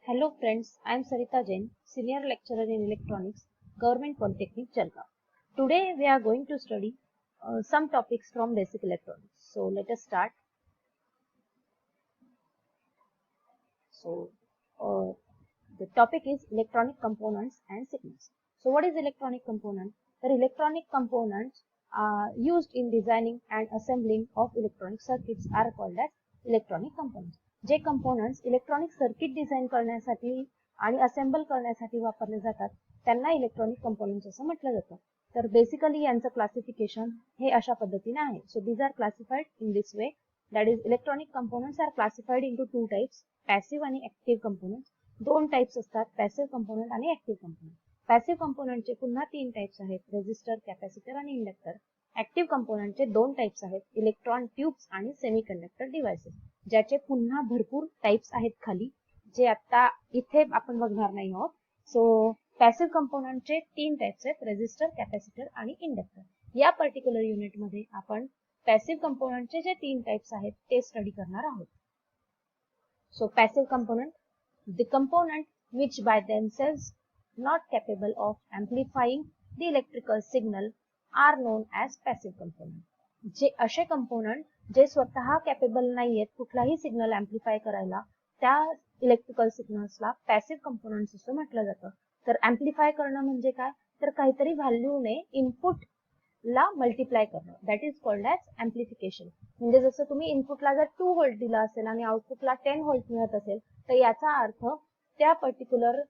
Hello friends, I am Sarita Jain, Senior Lecturer in Electronics, Government Polytechnic, Jalgaon. Today we are going to study some topics from basic electronics. So let us start. So the topic is electronic components and signals. So what is electronic component? The electronic components used in designing and assembling of electronic circuits are called as electronic components. जे components electronic circuit design करण्यासाठी आणि assemble करण्यासाठी वापरले जातात त्यांना electronic components असं म्हटलं जातं. तर बेसिकली यांचं क्लासिफिकेशन हे अशा पद्धतीने आहे. So these are classified in this way, that is electronic components are classified into two types, passive आणि ऍक्टिव्ह कंपोनंट्स. दोन टाइप्स असतात, पॅसिव्ह कंपोनंट आणि ऍक्टिव्ह कंपोनंट. पॅसिव्ह कंपोनंटचे पुन्हा तीन टाइप्स आहेत, रेजिस्टर, कॅपॅसिटर आणि इंडक्टर. ऍक्टिव्ह कंपोनंटचे दोन टाइप्स आहेत, इलेक्ट्रॉन ट्यूब्स आणि सेमीकंडक्टर डिव्हाइसेस, ज्याचे पुन्हा भरपूर टाइप्स आहेत खाली, जे आता इथे आपण बघणार नाही आहोत. सो पॅसिव्ह कंपोनंटचे तीन टाइप्स आहेत, रेजिस्टर, कॅपॅसिटर आणि इंडक्टर. या पर्टिक्युलर युनिट मध्ये आपण पॅसिव्ह कंपोनंटचे जे तीन टाइप्स आहेत ते स्टडी करणार आहोत. So passive component, the component which by themselves not capable of amplifying the electrical signal are known as passive component. जे असे कंपोनंट जे स्वतः कॅपेबल नाहीयेत कुठलाही सिग्नल एम्प्लिफाय करायला, त्या इलेक्ट्रिकल सिग्नल्सला पॅसिव्ह कंपोनंट्स असं म्हटलं जातं. तर एम्प्लिफाय करणं म्हणजे काय, तर काहीतरी व्हॅल्यूने इनपुट ला मल्टिप्लाय करणं, that is called as amplification. म्हणजे जसं तुम्ही इनपुटला जर 2 व्होल्ट दिला असेल आणि आउटपुटला 10 व्होल्ट मिळत असेल तर याचा अर्थ त्या पर्टिक्युलर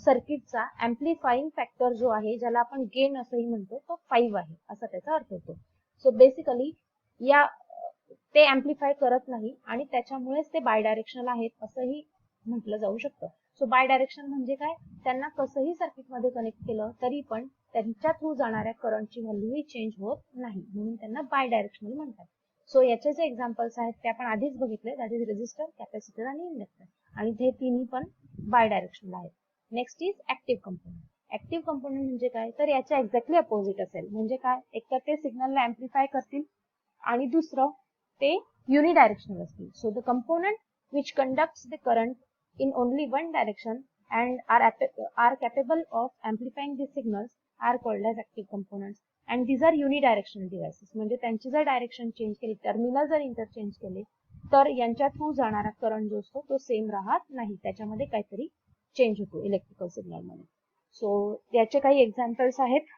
सर्किटचा एम्प्लिफाईंग फॅक्टर जो आहे, ज्याला आपण गेन असंही म्हणतो, तो 5 आहे असा त्याचा अर्थ होतो. सो बेसिकली या ते एम्प्लिफाय करत नाही आणि त्याच्यामुळेच ते बायडायरेक्शनल आहेत असंही म्हटलं जाऊ शकतं. सो बायडायरेक्शनल म्हणजे काय, त्यांना कसंही सर्किटमध्ये कनेक्ट केलं तरी पण त्यांच्या थ्रू जाणाऱ्या करंटची व्हॅल्यू ही चेंज होत नाही, म्हणून त्यांना बायडायरेक्शनल म्हणतात. सो याचे जे एक्झाम्पल्स आहेत ते आपण आधीच बघितले, दॅट इज रेजिस्टर, कॅपॅसिटर आणि इंडक्टर, आणि ते तिन्ही पण बायडायरेक्शनल आहेत. Next is active component. Active component म्हणजे काय, तर याच्या एक्झॅक्टली अपोजिट असेल. म्हणजे काय, एक तर ते सिग्नलला एम्प्लिफाय करतील आणि दुसरं ते युनिडायरेक्शनल असतील. So the component which conducts the current in only one direction and are capable of amplifying the signals are called as active components, and these are unidirectional devices. म्हणजे त्यांची जर डायरेक्शन चेंज केली, terminal जर interchange केले तर यांच्या through जाणारा current जो असतो तो सेम राहत नाही, त्याच्यामध्ये काहीतरी चेंज होतो इलेक्ट्रिकल सिग्नल मध्ये. सो याचे काही एक्झाम्पल्स आहेत.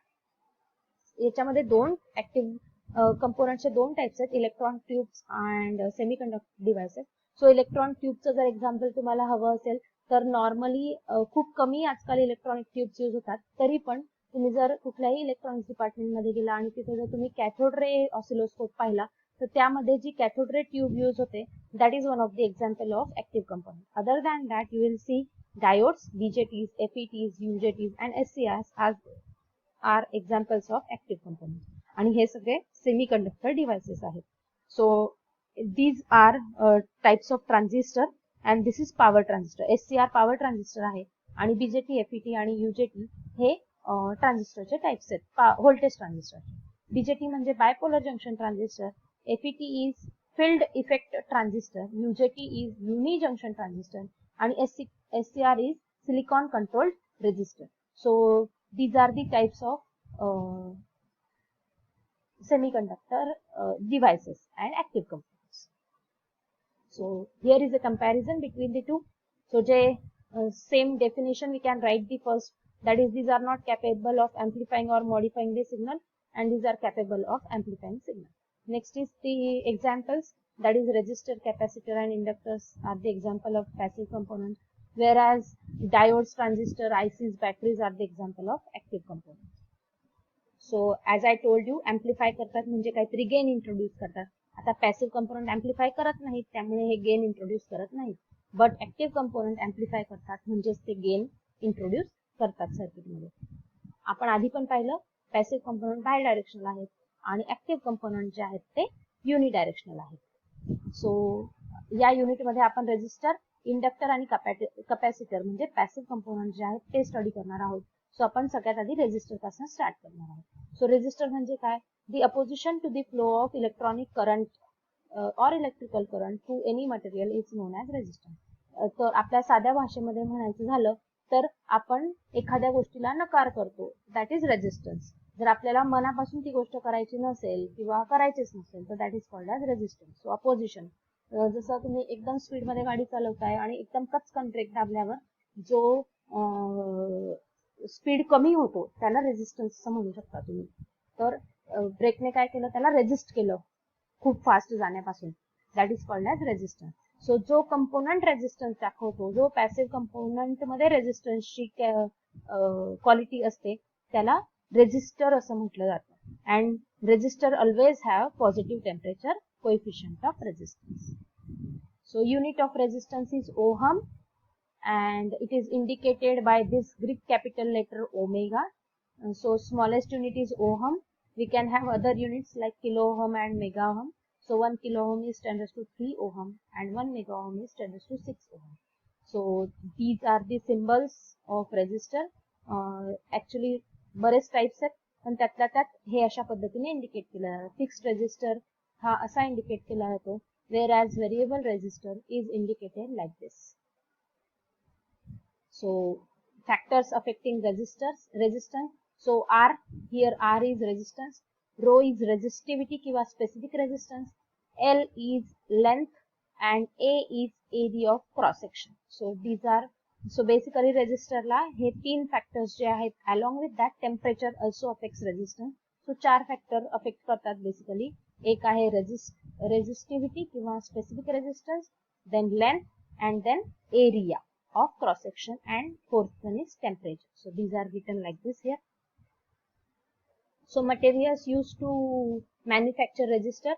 याच्यामध्ये दोन ऍक्टिव्ह कंपोनंटचे दोन टाइप्स आहेत, electron tubes and semiconductor devices. So electron ट्यूबचं जर एक्झाम्पल तुम्हाला हवं असेल तर नॉर्मली खूप कमी आजकाल इलेक्ट्रॉनिक ट्यूब्स यूज होतात. तरी पण तुम्ही जर कुठल्याही इलेक्ट्रॉनिक्स डिपार्टमेंट मध्ये गेला आणि तिथे जर तुम्ही कॅथोड रे ऑसिलोस्कोप पाहिला तर त्यामध्ये जी कॅथोड रे ट्यूब यूज होते, that is one of the example of active component. Other than that you will see diodes, BJTs, FETs, UJTs and SCRs are examples of active component, आणि हे सगळे semiconductor devices आहेत. So these are types of transistor and this is power transistor. SCR power transistor आहे आणि BJT, FET आणि UJT हे ट्रान्झिस्टरचे types आहेत, व्होल्टेज ट्रान्झिस्टर. BJT म्हणजे bipolar junction transistor, FET is field effect transistor, UJT is unijunction transistor आणि SCR is silicon controlled resistor. So these are the types of semiconductor devices and active components. So here is a comparison between the two. So same definition we can write the first, that is these are not capable of amplifying or modifying the signal and these are capable of amplifying signal. Next is the examples, that is resistor, capacitor and inductors are the example of passive components, whereas diodes, transistor, ICs, batteries are the example of active components. So as I told you, amplify करतात म्हणजे काहीतरी gain introduce करतात. आता passive component amplify करत नाहीत त्यामुळे हे gain introduce करत नाहीत, बट ऍक्टिव्ह कंपोनंट एम्प्लिफाय करतात म्हणजेच ते गेन इंट्रोड्यूस करतात सर्किटमध्ये. आपण आधी पण पाहिलं, पॅसिव्ह कंपोनंट बाय डायरेक्शनल आहेत आणि ऍक्टिव्ह कंपोनंट जे आहेत ते युनिडायरेक्शनल आहेत. सो या युनिटमध्ये आपण रेजिस्टर, इंडक्टर आणि कपॅसिटर म्हणजे पॅसिव्ह कंपोनंट जे आहेत ते स्टडी करणार आहोत. सो आपण सगळ्यात आधी रेजिस्टर पासून स्टार्ट करणार आहोत. सो रेजिस्टर म्हणजे काय, the opposition to the flow of electronic current or electrical current through any material is known as resistance. तर आपल्या साध्या भाषेमध्ये म्हणायचं झालं तर आपण एखाद्या गोष्टीला नकार करतो, दॅट इज रेजिस्टन्स. जर आपल्याला मनापासून ती गोष्ट करायची नसेल किंवा करायचीच नसेल तर that is called as resistance. So opposition. जसं तुम्ही एकदम स्पीडमध्ये गाडी चालवताय आणि एकदम कचकन ब्रेक दाबल्यावर जो स्पीड कमी होतो त्याला रेजिस्टन्स असं म्हणू शकता तुम्ही. तर ब्रेकने काय केलं, त्याला रेजिस्ट केलं खूप फास्ट जाण्यापासून, that is called as resistance. So जो कंपोनंट रेजिस्टन्स दाखवतो, जो पॅसिव्ह कंपोनंट मध्ये रेजिस्टन्सची क्वालिटी असते त्याला रेजिस्टर असं म्हटलं जातं. And resistor always have positive temperature coefficient of resistance. So unit of resistance is ohm and it is indicated by this Greek capital letter omega. So smallest unit is ohm. We can have other units like kilo ohm and mega ohm. So 1 kilo ohm is 10 raised to 3 ohm and 1 mega ohm is 10 raised to 6 ohm. So these are the symbols of resistor. Actually बरेच types आहेत पण त्यातल्या त्यात हे अशा पद्धतीने indicate केलं जातं. फिक्स्ड रेजिस्टर हा असा इंडिकेट केला जातो, whereas variable resistor is indicated like this. So factors affecting resistance. So R, here R is resistance, rho is resistivity किंवा specific resistance, L is length and A is area of cross section. So these are, so basically resistor ला हे तीन factors जे आहेत, along with that temperature also affects resistance. So चार factor affect करतात basically. एक आहे resistivity किंवा specific resistance, then length and then area of cross section, and fourth one is temperature. So these are written like this here. So materials used to manufacture resistor.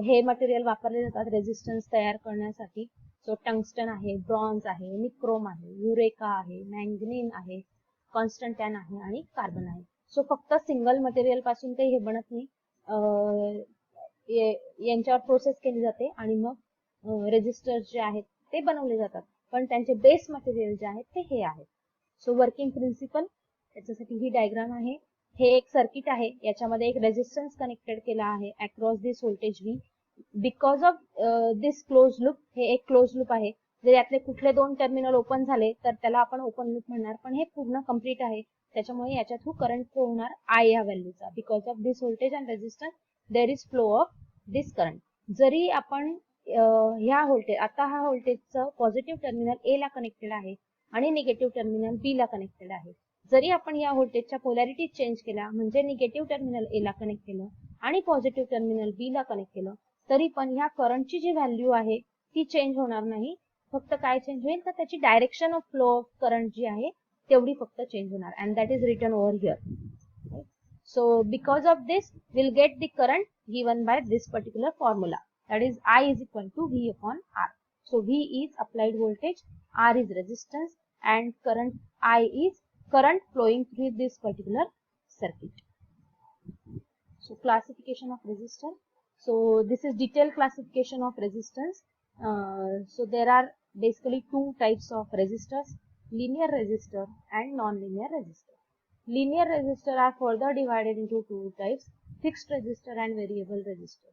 हे material वापरले जातात resistance तयार करण्यासाठी. So tungsten आहे, bronze आहे, nichrome आहे, eureka आहे, मॅंगनीन आहे, कॉन्स्टंटॅन आहे आणि कार्बन आहे. सो फक्त सिंगल मटेरियल पासून काही हे बनत नाही, यांच्यावर प्रोसेस केली जाते आणि मग रेजिस्टर्स जे आहेत ते बनवले जातात, पण त्यांचे बेस मटेरियल जे आहेत ते हे आहेत. सो वर्किंग प्रिन्सिपल, त्याच्यासाठी ही डायग्राम आहे. हे एक सर्किट आहे, याच्यामध्ये एक रेजिस्टन्स कनेक्टेड केला आहे across this voltage V. Because of this close loop, हे एक क्लोज लूप आहे. जर यातले कुठले दोन टर्मिनल ओपन झाले तर त्याला आपण ओपन लूप म्हणणार, पण हे पूर्ण कम्प्लीट आहे त्याच्यामुळे याच्या थ्रू करंट फ्लो होणार I या व्हॅल्यूचा. Because of this voltage and resistance there is flow of this current. जरी आपण ह्या व्होल्टेज, आता हा व्होल्टेजचं पॉझिटिव्ह टर्मिनल A ला कनेक्टेड आहे आणि निगेटिव्ह टर्मिनल B ला कनेक्टेड आहे. जरी आपण या व्होल्टेजच्या पोलॅरिटी चेंज केल्या, म्हणजे निगेटिव्ह टर्मिनल A ला कनेक्ट केलं आणि पॉझिटिव्ह टर्मिनल B ला कनेक्ट केलं, तरी पण ह्या करंटची जी व्हॅल्यू आहे ती चेंज होणार नाही. फक्त काय चेंज होईल तर त्याची direction of flow of current जी आहे तेवढी फक्त चेंज होणार, and that is written over here. So because of this will get the current given by this particular formula, that is I is equal to V upon R. So V is applied voltage, R is resistance, and current I is current flowing through this particular circuit. So classification of resistor. So this is detailed classification of resistance. So there are basically two types of resistors, linear resistor and non-linear resistor. Linear resistor are further divided into two types, fixed resistor and variable resistor.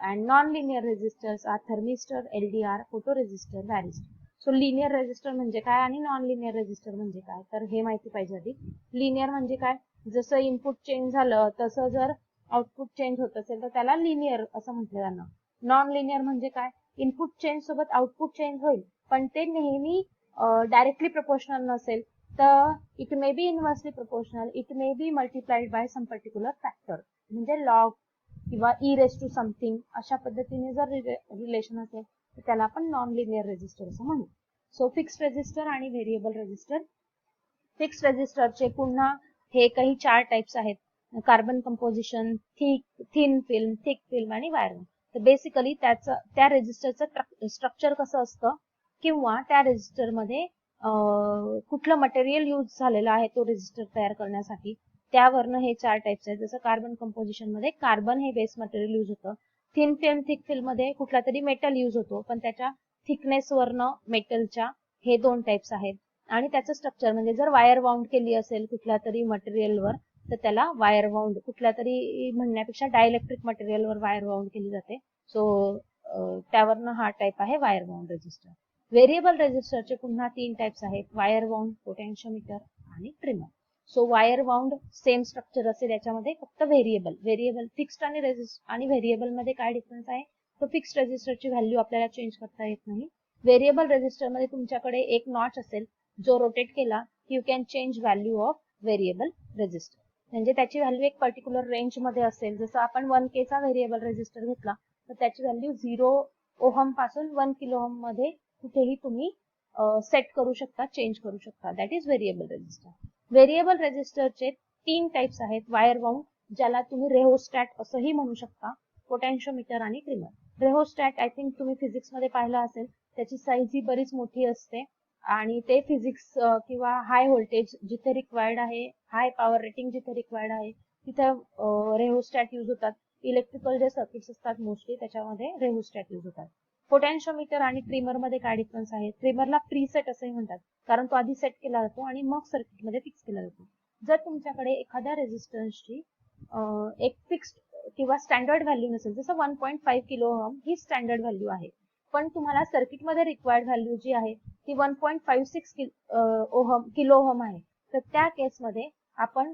And non-linear resistors are thermistor, LDR, photoresistor, varistor. So linear resistor म्हणजे काय आणि non-linear resistor म्हणजे काय, तर हे माहिती पाहिजे आधी. लिनियर म्हणजे काय, जसं इनपुट चेंज झालं तसं जर आउटपुट चेंज होत असेल तर त्याला लिनियर असं म्हटलं जाणार. नॉन लिनियर म्हणजे काय, इनपुट चेंज सोबत आउटपुट चेंज होईल पण ते नेहमी डायरेक्टली प्रोपोर्शनल नसेल, तर it may be inversely proportional, it may be multiplied by some particular factor, म्हणजे लॉग किंवा ई रेस टू समथिंग अशा पद्धतीने जर रिलेशन असेल तर त्याला आपण नॉन लिनियर रेजिस्टर असं म्हणू. सो फिक्स्ड रेजिस्टर आणि व्हेरिएबल रेजिस्टर. फिक्स्ड रेजिस्टरचे पुन्हा हे काही चार टाइप्स आहेत, carbon composition, thin film, thick film आणि वायर. तर बेसिकली त्या रेजिस्टरचं स्ट्रक्चर कसं असतं किंवा त्या रेजिस्टरमध्ये कुठलं मटेरियल यूज झालेलं आहे तो रेजिस्टर तयार करण्यासाठी, त्यावरनं हे चार टाइप्स आहेत. जसं कार्बन कंपोजिशन मध्ये कार्बन हे बेस मटेरियल यूज होतं, थिन फिल्म, थिक फिल्म मध्ये कुठला तरी मेटल यूज होतो पण त्याच्या थिकनेस वरनं मेटलच्या, हे दोन टाइप्स आहेत. आणि त्याचं स्ट्रक्चर म्हणजे जर वायर वाउंड केली असेल कुठल्या तरी मटेरियलवर तर त्याला वायर वाउंड, कुठल्या तरी म्हणण्यापेक्षा डायइलेक्ट्रिक मटेरियलवर वायर वाउंड केली जाते. सो त्यावरनं हा टाइप आहे वायर वाउंड रेजिस्टर. व्हेरिएबल रेजिस्टरचे पुन्हा 3 टाइप्स आहेत, वायर वाउंड, पोटेन्शियोमीटर आणि trimmer. So wire wound same structure असेल, याच्यामध्ये फक्त व्हेरिएबल फिक्स्ड आणि व्हेरिएबल मध्ये काय डिफरन्स आहे, तो फिक्स्ड रेजिस्टरची व्हॅल्यू आपल्याला चेंज करता येत नाही. व्हेरिएबल रेजिस्टर मध्ये तुमच्याकडे एक नॉच असेल, जो रोटेट केला you can change value of variable resistor. म्हणजे त्याची व्हॅल्यू एक पर्टिक्युलर रेंज मध्ये असेल. जसं आपण 1K चा व्हेरिएबल रेजिस्टर घेतला तर त्याची व्हॅल्यू 0 ओहम पासून 1 किलो ओहम मध्ये कुठेही तुम्ही सेट करू शकता, चेंज करू शकता. That is variable resistor. Variable रेजिस्टरचे 3 टाइप्स आहेत, वायर वाउंड, ज्याला तुम्ही रेहोस्टॅट असंही म्हणू शकता, पोटेन्शियोमीटर आणि ट्रिमर. रेहोस्टॅट आय थिंक तुम्ही फिजिक्स मध्ये पाहिलं असेल, त्याची साईज ही बरीच मोठी असते आणि ते फिजिक्स किंवा हाय व्होल्टेज जिथे रिक्वायर्ड आहे, हाय पॉवर रेटिंग जिथे रिक्वायर्ड आहे तिथे रेहोस्टॅट यूज होतात. इलेक्ट्रिकल जे सर्किट्स असतात मोस्टली त्याच्यामध्ये रेहोस्टॅट यूज होतात. पोटेन्शियोमीटर आणि ट्रिमर मध्ये काय डिफरन्स आहे, ट्रिमरला प्रीसेट असंही म्हणतात, कारण तो आधी सेट केला जातो आणि मग सर्किट मध्ये फिक्स केला जातो. जर तुमच्याकडे एखाद्या रेजिस्टन्सची एक फिक्स्ड किंवा स्टँडर्ड व्हॅल्यू नसेल, जसं 1.5 किलो ओहम ही स्टँडर्ड व्हॅल्यू आहे, पण तुम्हाला सर्किट मध्ये रिक्वायर्ड व्हॅल्यू जी आहे ती 1.56 किलो ओहम आहे, तर त्या केसमध्ये आपण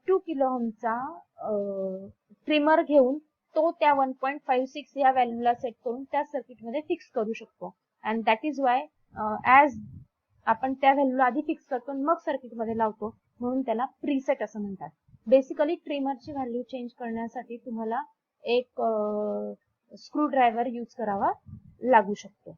2 किलो ओहमचा ट्रिमर घेऊन तो त्या 1.56 या व्हॅल्यूला सेट करून त्या सर्किट मध्ये फिक्स करू शकतो. And that is Y as आपण त्या व्हॅल्यूला आधी फिक्स करतो मग सर्किट मध्ये लावतो, म्हणून त्याला प्रीसेट असं म्हणतात. बेसिकली ट्रिमरची व्हॅल्यू चेंज करण्यासाठी तुम्हाला एक स्क्रू ड्रायव्हर यूज करावा लागू शकतो,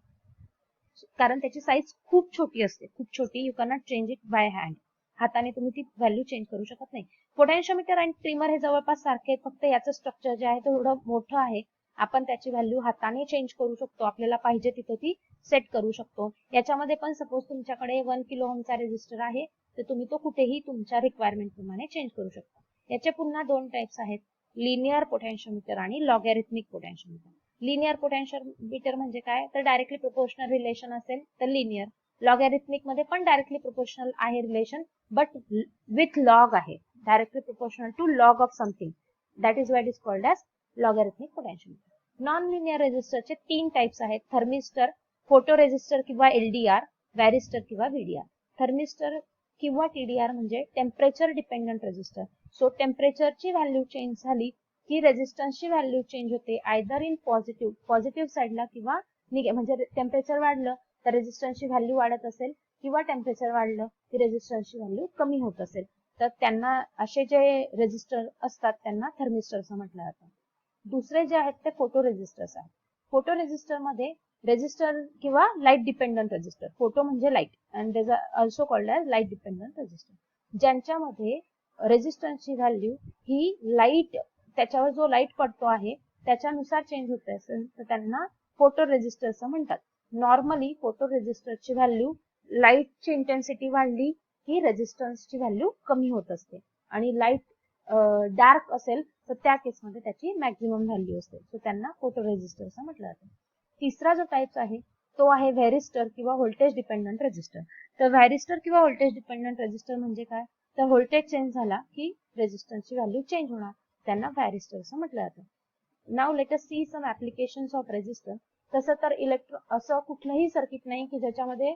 कारण त्याची साईज खूप छोटी असते, खूप छोटी. You cannot change it by hand. हाताने तुम्ही ती व्हॅल्यू चेंज करू शकत नाही. पोटेन्शियोमीटर आणि ट्रिमर हे जवळपास सारखे आहेत, फक्त याचं स्ट्रक्चर जे आहे थोडं मोठं आहे. आपण त्याची व्हॅल्यू हाताने चेंज करू शकतो, आपल्याला पाहिजे तिथे ती सेट करू शकतो. याच्यामध्ये पण सपोज तुमच्याकडे 1 किलो ओहमचा रेजिस्टर आहे, तर तुम्ही तो कुठेही तुमच्या रिक्वायरमेंट प्रमाणे चेंज करू शकता. याचे पुन्हा 2 टाइप्स आहेत, लिनियर पोटेन्शियोमीटर आणि लॉगॅरिथमिक पोटेन्शियोमीटर. लिनियर पोटेन्शियोमीटर म्हणजे काय, तर डायरेक्टली प्रोपोर्शनल रिलेशन असेल तर लिनियर. लॉगॅरिथमिक मध्ये पण डायरेक्टली प्रोपोर्शनल आहे रिलेशन, बट विथ लॉग आहे, directly proportional to log of something. That is why it is called as logarithmic potentiometer. Non linear रेजिस्टरचे 3 टाइप्स आहेत, थर्मिस्टर, फोटो रेजिस्टर किंवा LDR, varistor किंवा VDR. Thermistor किंवा TDR म्हणजे temperature dependent resistor. So टेम्परेचरची value change झाली की रेजिस्टन्सची व्हॅल्यू चेंज होते, आयदर इन पॉझिटिव्ह साईडला किंवा म्हणजे टेम्परेचर वाढलं तर रेजिस्टन्सची व्हॅल्यू वाढत असेल किंवा टेम्परेचर वाढलं की रेजिस्टन्सची व्हॅल्यू कमी होत असेल, तर त्यांना असे जे रेजिस्टर असतात त्यांना थर्मिस्टर असं म्हटलं जातं. दुसरे जे आहेत ते फोटो रेजिस्टर्स आहेत. फोटो रेजिस्टर मध्ये रेजिस्टर किंवा लाईट डिपेंडंट रेजिस्टर, फोटो म्हणजे light and is also called as light dependent resistor, ज्यांच्यामध्ये रेजिस्टन्सची व्हॅल्यू ही लाईट, त्याच्यावर जो लाईट पडतो आहे त्याच्यानुसार चेंज होत असेल तर त्यांना फोटो रेजिस्टर असं म्हणतात. नॉर्मली फोटो रेजिस्टरची व्हॅल्यू लाईटची इंटेन्सिटी वाढली की रेजिस्टन्सची व्हॅल्यू कमी होत असते, आणि लाईट डार्क असेल तर त्या केसमध्ये त्याची मॅक्झिमम व्हॅल्यू असते, सो त्यांना फोटो रेजिस्टर असं म्हटलं जातं. तिसरा जो टाइप आहे तो आहे व्हॅरिस्टर किंवा व्होल्टेज डिपेंडंट रेजिस्टर. तर व्हॅरिस्टर किंवा व्होल्टेज डिपेंडंट रेजिस्टर म्हणजे काय, तर व्होल्टेज चेंज झाला की रेजिस्टन्सची व्हॅल्यू चेंज होणार, त्यांना व्हॅरिस्टर असं म्हटलं जातं. Now let us see some applications of resistor. तसं तर असं कुठलंही सर्किट नाही की ज्याच्यामध्ये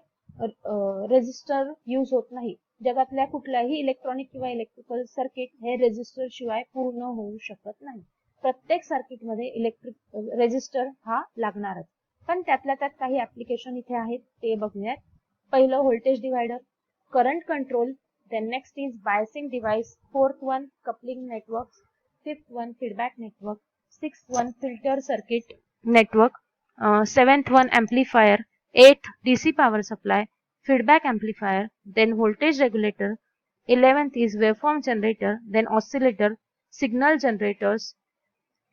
रेजिस्टर यूज होत नाही. जगातल्या कुठल्याही इलेक्ट्रॉनिक किंवा इलेक्ट्रिकल सर्किट हे रेजिस्टर शिवाय पूर्ण होऊ शकत नाही. प्रत्येक सर्किट मध्ये इलेक्ट्रिक रेजिस्टर हा लागणारच, पण त्यातल्या त्यात काही ऍप्लिकेशन इथे आहेत ते बघूयात. पहिलं voltage divider, current control, then next is biasing device, fourth one coupling networks, fifth one feedback network, sixth one filter circuit network, seventh one amplifier, eighth DC power supply, feedback amplifier, then voltage regulator, 11th is waveform generator, then oscillator, signal generators,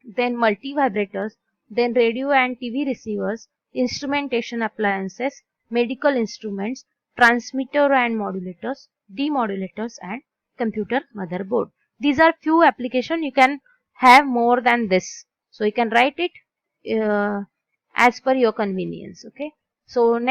then multi vibrators, then radio and TV receivers, instrumentation appliances, medical instruments, transmitter and modulators, demodulators and computer motherboard. These are few applications. You can have more than this, so you can write it as per your convenience. Okay, so next